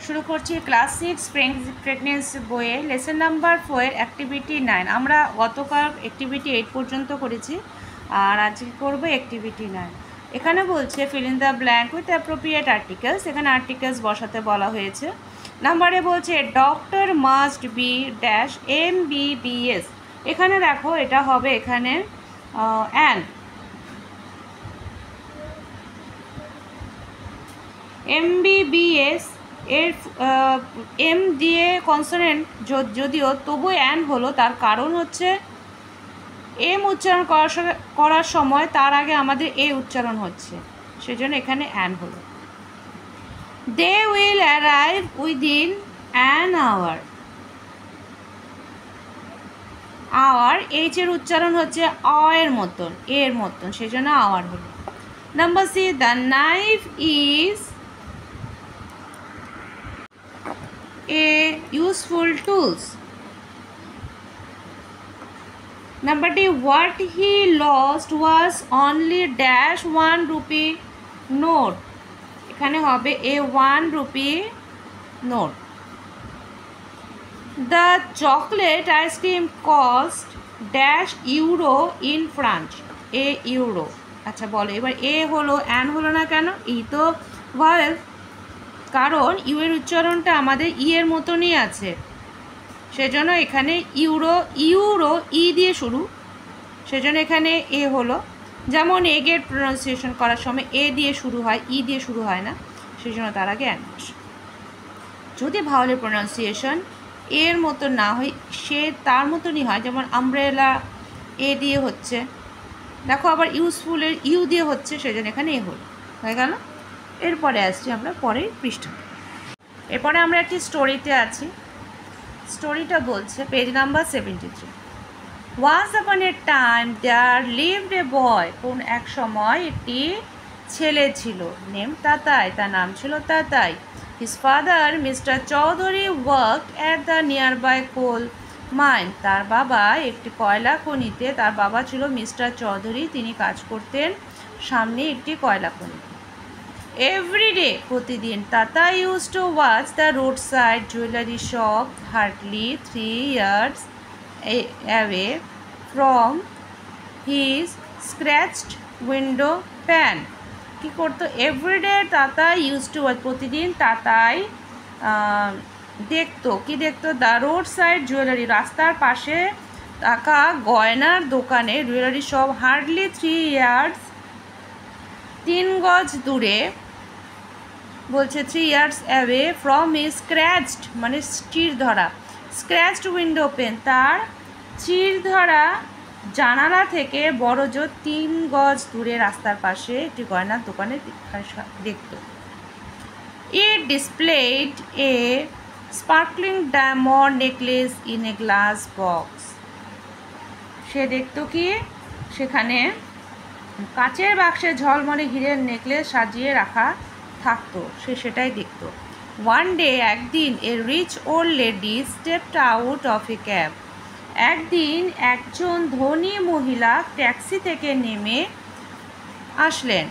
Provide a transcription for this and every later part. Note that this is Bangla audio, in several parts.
শুরু করছি ক্লাস 6 প্রেগনেন্সি বইয়ের লেসন নাম্বার 4 অ্যাক্টিভিটি 9। আমরা গতকাল অ্যাক্টিভিটি 8 পর্যন্ত করেছি, আর আজকে করব অ্যাক্টিভিটি 9। এখানে বলছে feel in the blank with appropriate articles. এখানে আর্টিকেলস বসাতে বলা হয়েছে। নাম্বারে বলছে doctor must be dash MBBS। এখানে দেখো এটা হবে এখানে অ্যান MBBS এর এম দিয়ে কনসোনেন্ট যদিও তবু অ্যান হলো, তার কারণ হচ্ছে এম উচ্চারণ করার সময় তার আগে আমাদের এ উচ্চারণ হচ্ছে, সেজন্য এখানে অ্যান হলো। They will arrive within an hour. Hour এইচের উচ্চারণ হচ্ছে এর মতন, সেজন্য আওয়ার হলো। Number C, the knife is a useful tools. Number D, what he lost was only dash 1 rupee note. এখানে হবে a 1 rupee note. The chocolate ice cream cost dash euro in France. a euro. আচ্ছা বলো এবার এ হলো অ্যান হলো না কেন? ই তো ভয়েল, কারণ ইউ এর উচ্চারণটা আমাদের ই এর মতনই আছে, সেজন্য এখানে ইউরো ই দিয়ে শুরু, সেজন্য এখানে এ হলো। যেমন এগের প্রনাউন্সিয়েশন করার সময় এ দিয়ে শুরু হয়, ই দিয়ে শুরু হয় না, সেই জন্য তার আগে অ্যান বসে। যদি ভাওয়ালের প্রনাউন্সিয়েশন এর মতো না হয়, সে তার মতনই হয়, যেমন আমব্রেলা এ দিয়ে হচ্ছে, দেখো আবার ইউজফুলের ইউ দিয়ে হচ্ছে, সেজন্য এখানে এ হলো, হয়ে গেল। এরপরে আসছি আমরা পরের পৃষ্ঠা। এরপরে আমরা একটি স্টোরিতে আছি। স্টোরিটা বলছে page number 73। Once upon A time there lived a বয়। কোন এক সময় একটি ছেলে ছিল, নেম তাতাই, তার নাম ছিল Tatai. His father mister Chowdhury worked at the nearby coal mine. তার বাবা একটি কয়লা খনিতে, তার বাবা ছিল মিস্টার চৌধুরী, তিনি কাজ করতেন সামনে একটি কয়লা খনিতে। এভরিডে, প্রতিদিন, Tata used to watch the road side jewellery shop hardly 3 yards away from his scratched window pane. কী করতো? এভরিডে তাতা ইউজ টু ওয়াচ, প্রতিদিন তাতাই দেখতো, কি দেখতো? দ্য রোড সাইড জুয়েলারি, রাস্তার পাশে থাকা গয়নার দোকানে, জুয়েলারি শপ হার্ডলি 3 yards 3 গজ দূরে, বলছে 3 yards অ্যাওয়ে ফ্রম হিজ স্ক্র্যাচড মানে চির ধরা, স্ক্র্যাচড উইন্ডো পেন, তার চির ধরা জানালা থেকে বড় জোর 3 গজ দূরে রাস্তার পাশে একটি গয়নার দোকানে দেখত। It displayed a sparkling diamond necklace in a glass box. সে দেখত কি? সেখানে কাচের বাক্সে ঝলমলে হীরের নেকলেস সাজিয়ে রাখা থাকতো, সে সেটাই দেখত। ওয়ান ডে, একদিন, a rich old lady stepped out of a cab. একদিন একজন ধনী মহিলা ট্যাক্সি থেকে নেমে আসলেন।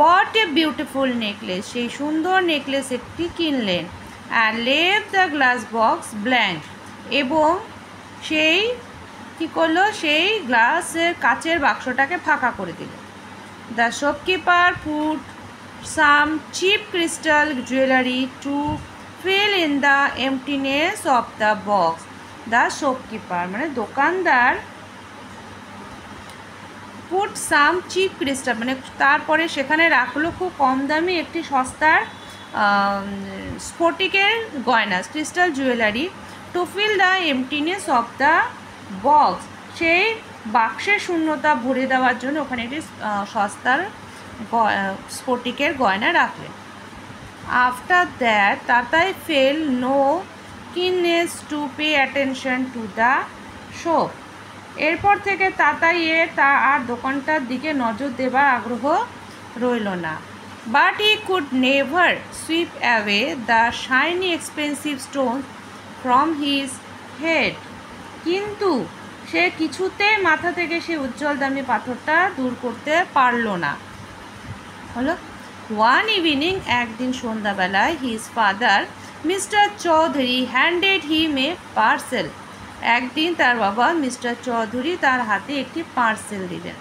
বট এ বিউটিফুল নেকলেস, সেই সুন্দর নেকলেস একটি কিনলেন। And leave the glass box blank, এবং সেই কী করলো? সেই গ্লাসের কাচের বাক্সটাকে ফাঁকা করে দিল। The shopkeeper put some cheap crystal jewellery to fill in the emptiness of the box. The shopkeeper মানে দোকানদার, পুট সাম চিপ ক্রিস্টাল মানে তারপরে সেখানে রাখলো খুব কম দামি একটি সস্তার স্ফটিকের গয়না, crystal jewellery, to fill the emptiness of the box, সেই বাক্সের শূন্যতা ভরে দেওয়ার জন্য ওখানে একটি সস্তার স্ফটিকের গয়না রাখলেন। After that Tatai fell no keenness to pay attention to the shop. এরপর থেকে তাতাইয়ের আর দোকানটার দিকে নজর দেবার আগ্রহ রইল না। But he could never sweep away the shiny expensive stone from his head. কিন্তু সে কিছুতেই মাথা থেকে সে উজ্জ্বল দামি পাথরটা দূর করতে পারল না। হলো ওয়ান ইভিনিং, একদিন সন্ধ্যাবেলায়, his father mister Chowdhury handed him a parcel. একদিন তার বাবা মিস্টার চৌধুরী তার হাতে একটি পার্সেল দিলেন।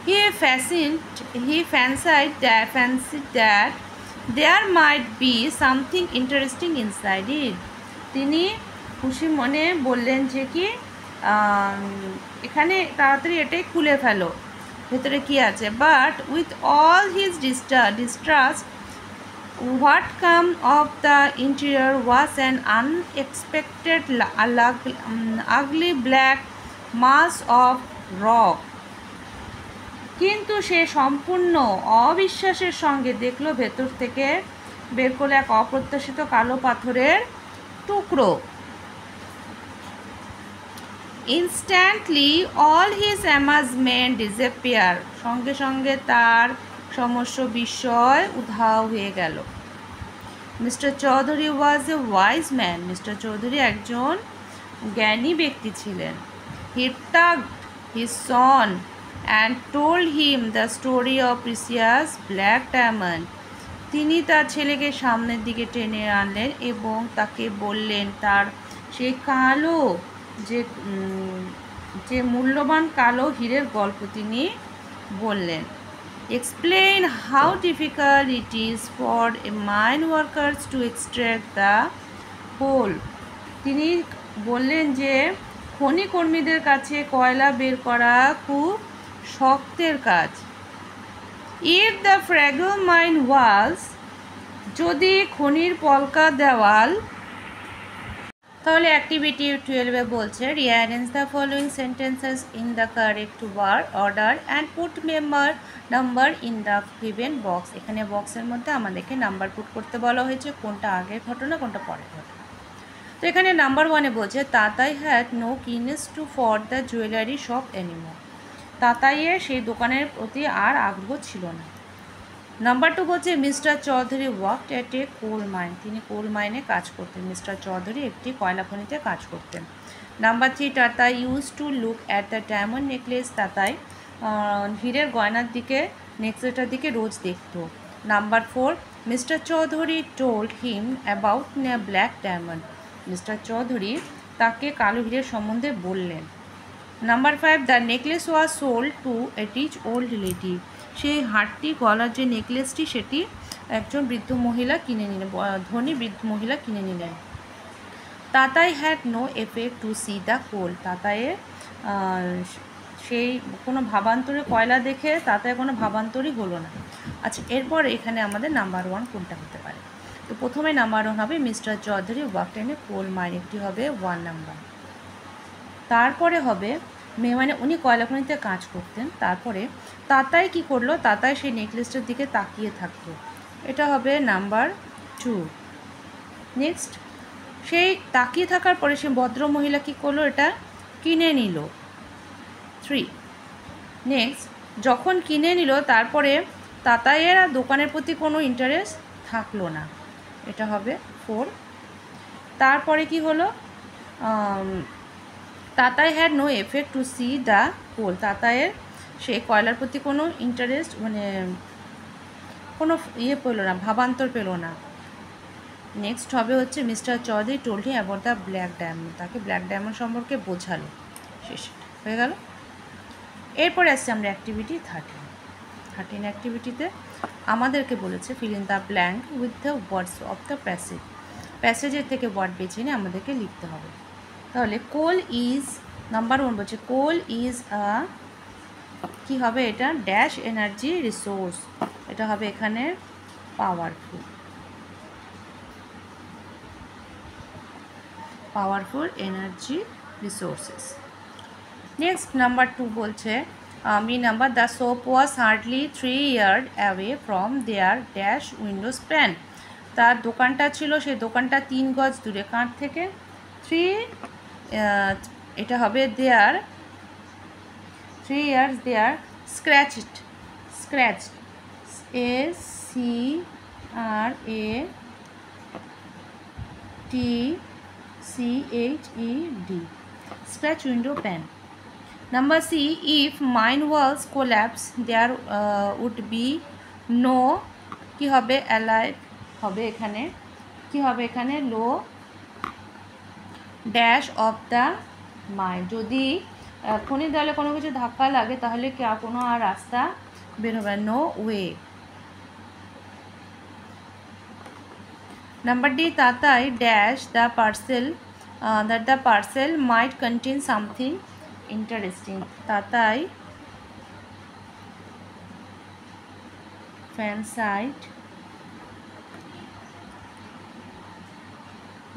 He fancied that there might be something interesting inside it. তিনি খুশি মনে বললেন যে কি এখানে তাড়াতাড়ি এটাই খুলে ফেলো, ভেতরে কি আছে। But with all his distrust, what came of the interior was an unexpected ugly black mass of rock. কিন্তু সে সম্পূর্ণ অবিশ্বাসের সঙ্গে দেখলো ভেতর থেকে বের করলো এক অপ্রত্যাশিত কালো পাথরের টুকরো। Instantly all his amazement disappear. সঙ্গে সঙ্গে তার সমস্ত বিস্ময় উধাও হয়ে গেল। Mister Chowdhury was a wise man. Mister Chowdhury একজন জ্ঞানী ব্যক্তি ছিলেন। He tugged his son and told him the story of precious black diamond. তিনি তার ছেলেকে সামনের দিকে টেনে আনলেন এবং তাকে বললেন তার সেই কালো যে মূল্যবান কালো হীরের গল্প তিনি বললেন। Explain how difficult it is for a mine workers to extract the coal. তিনি বললেন যে খনি কর্মীদের কাছে কয়লা বের করা খুব শক্তের কাজ। If the fragile mine walls, যদি খনির পলকা দেওয়াল, তাহলে অ্যাক্টিভিটি 12 এ বলছে rearrange the following sentences in the correct order and put number in the given box. এখানে বক্সের মধ্যে আমাদেরকে নাম্বার পুট করতে বলা হয়েছে, কোনটা আগের ঘটনা কোনটা পরের ঘটনা। তো এখানে নাম্বার 1-এ বলছে Tatai had no keenness to for the jewellery shop anymore. তাতাইয়ের সেই দোকানের প্রতি আর আগ্রহ ছিল না। নাম্বার 2 বলছে মিস্টার চৌধুরী ওয়ার্কড এট এ কোল মাইন। তিনি কোল মাইনে কাজ করতেন। মিস্টার চৌধুরী একটি কয়লা খনিতে কাজ করতেন। Number 3 Tatai use to look at the diamond necklace. Tatai হীরের গয়নার দিকে নেকলেসটার দিকে রোজ দেখত। Number 4 mister Chowdhury told him about black diamond. Mister Chowdhury তাকে কালো হীরের সম্বন্ধে বললেন। Number 5 the necklace was sold to a rich old lady. সেই হারটি গলার যে নেকলেসটি সেটি একজন বৃদ্ধ মহিলা কিনে নিলেন, ধনী বৃদ্ধ মহিলা কিনে নিলেন। Tatai had no effect to see the coal. তাতাইয়ের সেই কোনো ভাবান্তরে কয়লা দেখে তাতাই কোনো ভাবান্তরই হলো না। আচ্ছা, এরপর এখানে আমাদের নাম্বার 1 কোনটা হতে পারে? তো প্রথমে নাম্বার 1 হবে mister Chowdhury worked in a coal mine, একটি হবে 1 নাম্বার। তারপরে হবে মানে উনি কয়লা খনিতে কাজ করতেন। তারপরে তাতাই কি করলো, তাতাই সেই নেকলেসটার দিকে তাকিয়ে থাকতো, এটা হবে নাম্বার 2। নেক্সট সেই তাকিয়ে থাকার পরে সে ভদ্র মহিলা কী করলো, এটা কিনে নিল, 3। নেক্সট যখন কিনে নিল তারপরে তাতাইয়ের আর দোকানের প্রতি কোনো ইন্টারেস্ট থাকলো না, এটা হবে 4। তারপরে কি হলো, Tatai had no effect to see the coal. তাতাইয়ের সে কয়লার প্রতি কোনো ইন্টারেস্ট মানে কোনো পেলো না, ভাবান্তর পেলো না। নেক্সট হবে হচ্ছে mister Chowdhury told him about the black diamond. তাকে ব্ল্যাক ডায়মন্ড সম্পর্কে বোঝালো, শেষ হয়ে গেল। এরপরে আসছে আমরা অ্যাক্টিভিটি 13 অ্যাক্টিভিটিতে আমাদেরকে বলেছে fill in the blank with the words of the প্যাসেজের থেকে ওয়ার্ড বেছে নিয়ে আমাদেরকে লিখতে হবে। তাহলে কোল ইজ, নাম্বার 1 বলছে কোল ইজ কী হবে, এটা ড্যাশ এনার্জি রিসোর্স, এটা হবে এখানে powerful energy resources. Next number 2 বলছে number the shop was hardly 3 yard away from their dash windows pane. তার দোকানটা ছিল, সেই দোকানটা 3 গজ দূরে, কার থেকে 3, এটা হবে their 3 years their scratched SCRATCHED scratch window pan. Number C, if mine walls collapse there would be no কি হবে alive হবে এখানে কী হবে এখানে? লো ড্যাশ অফ দ্য মাইন্ড। যদি খনির দেওয়ালে কোনো কিছু ধাক্কা লাগে তাহলে কোনো আর রাস্তা বের হবে, no way. Number D, Tatai dash the parcel that the parcel might contain something interesting. Tatai fancied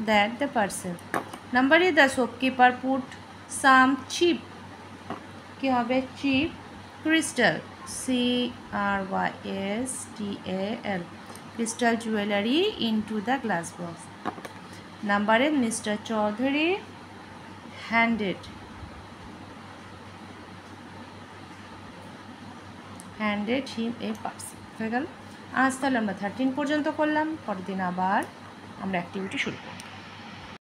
that the parcel. Number A, the shopkeeper put some cheap, কি হবে? cheap crystal, CRYSTAL, crystal jewelry into the glass box. Number A, Mr. Chaudhary handed him a parcel. হয়ে গেল। আজ তাহলে আমরা 13 পর্যন্ত করলাম, পরের দিন আবার আমরা অ্যাক্টিভিটি শুরু করব।